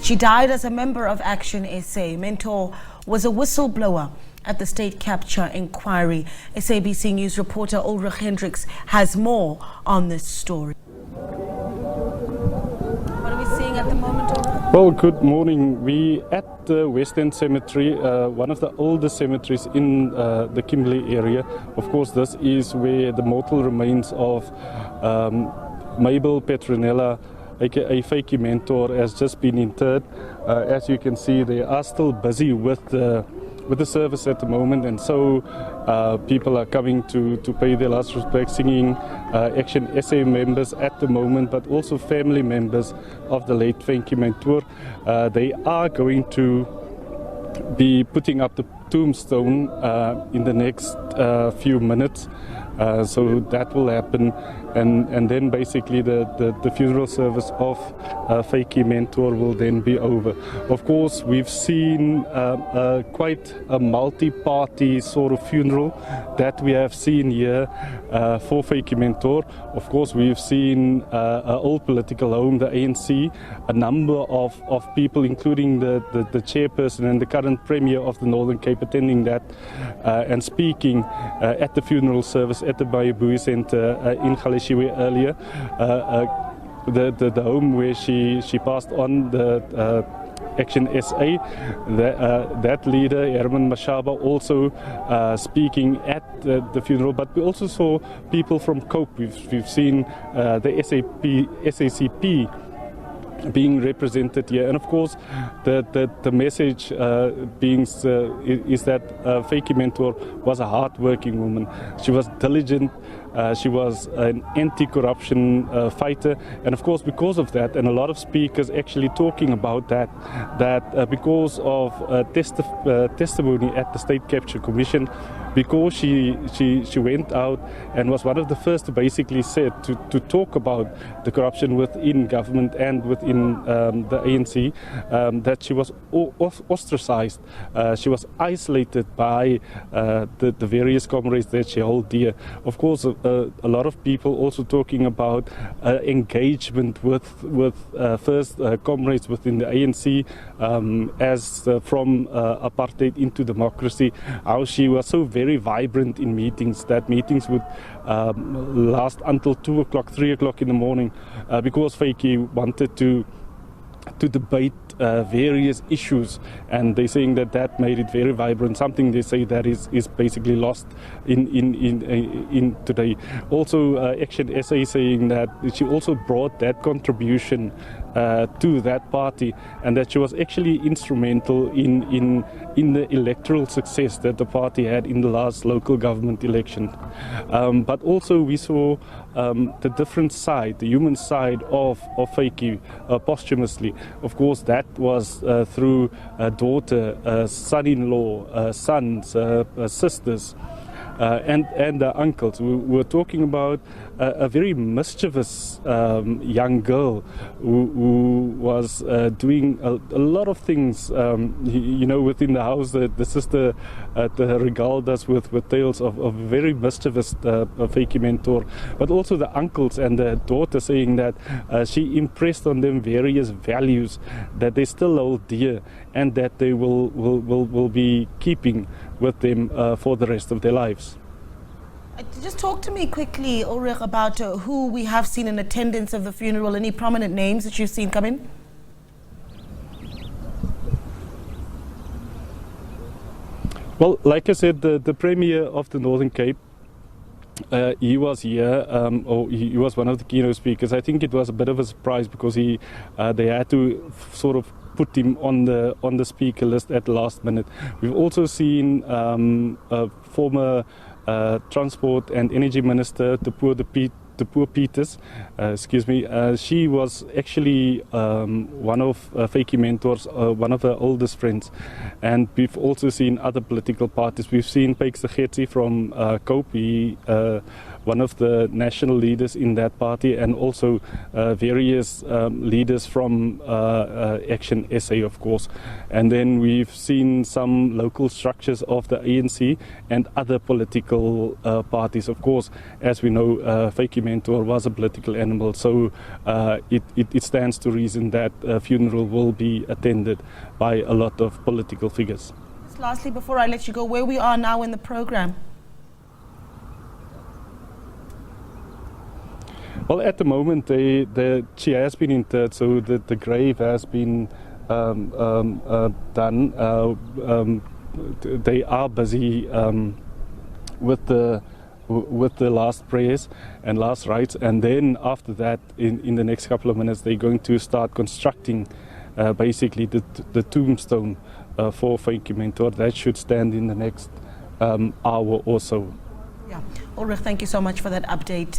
She died as a member of Action SA. Mentor was a whistleblower at the state capture inquiry. SABC News reporter Ulrich Hendriks has more on this story. What are we seeing at the moment, Ulrich? Well, good morning. We at the West End Cemetery, one of the oldest cemeteries in the Kimberley area. Of course, this is where the mortal remains of Mabel Petronella, aka Vytjie Mentor, has just been interred. As you can see, they are still busy with the service at the moment, and so people are coming to pay their last respects, singing Action SA members at the moment, but also family members of the late Vytjie Mentor. They are going to be putting up the tombstone in the next few minutes. So that will happen, and then basically the funeral service of Vytjie Mentor will then be over. Of course, we've seen quite a multi-party sort of funeral that we have seen here for Vytjie Mentor. Of course, we've seen an old political home, the ANC, a number of people, including the chairperson and the current Premier of the Northern Cape, attending that and speaking at the funeral service at the Vytjie Center in Galeshewe earlier. The home where she passed on, the Action SA, that leader, Herman Mashaba, also speaking at the funeral. But we also saw people from COPE. We've seen the SACP being represented here, and of course the message is that Vytjie Mentor was a hard-working woman. She was diligent, she was an anti-corruption fighter, and of course because of that, and a lot of speakers actually talking about that because of testimony at the State Capture Commission, because she went out and was one of the first to basically said to talk about the corruption within government and within the ANC, that she was ostracized, she was isolated by the various comrades that she held dear. Of course, a lot of people also talking about engagement with first comrades within the ANC, as from apartheid into democracy, how she was so very vibrant in meetings, that meetings would last until 2 o'clock, 3 o'clock in the morning, because Vytjie wanted to debate various issues, and they're saying that made it very vibrant, something they say that is basically lost in today. Also Action SA saying that she also brought that contribution to that party, and that she was actually instrumental in the electoral success that the party had in the last local government election. But also we saw the different side, the human side of Vytjie posthumously. Of course, that was through a daughter, son-in-law, sons, sisters, and uncles. We were talking about a very mischievous young girl who was doing a lot of things, within the house. The sister regaled us with tales of very mischievous Vytjie Mentor, but also the uncles and the daughter saying that she impressed on them various values that they still hold dear, and that they will be keeping with them for the rest of their lives. Just talk to me quickly, Ulrich, about who we have seen in attendance of the funeral. Any prominent names that you've seen come in? Well, like I said, the Premier of the Northern Cape, he was here, or he was one of the keynote speakers. I think it was a bit of a surprise because they had to sort of put him on the speaker list at the last minute. We've also seen former Transport and Energy Minister, the Poor Peters, she was actually one of Vytjie Mentor's, one of her oldest friends. And we've also seen other political parties. We've seen Paik Segetsi from COPE. He one of the national leaders in that party, and also various leaders from Action SA, of course. And then we've seen some local structures of the ANC and other political parties. Of course, as we know, Vytjie Mentor was a political animal, so it stands to reason that a funeral will be attended by a lot of political figures. Just lastly, before I let you go, where we are now in the program? Well, at the moment, she has been interred, so the grave has been done. They are busy with the last prayers and last rites, and then after that, in the next couple of minutes, they're going to start constructing basically the tombstone for Vytjie Mentor. That should stand in the next hour or so. Yeah, Ulrich, thank you so much for that update.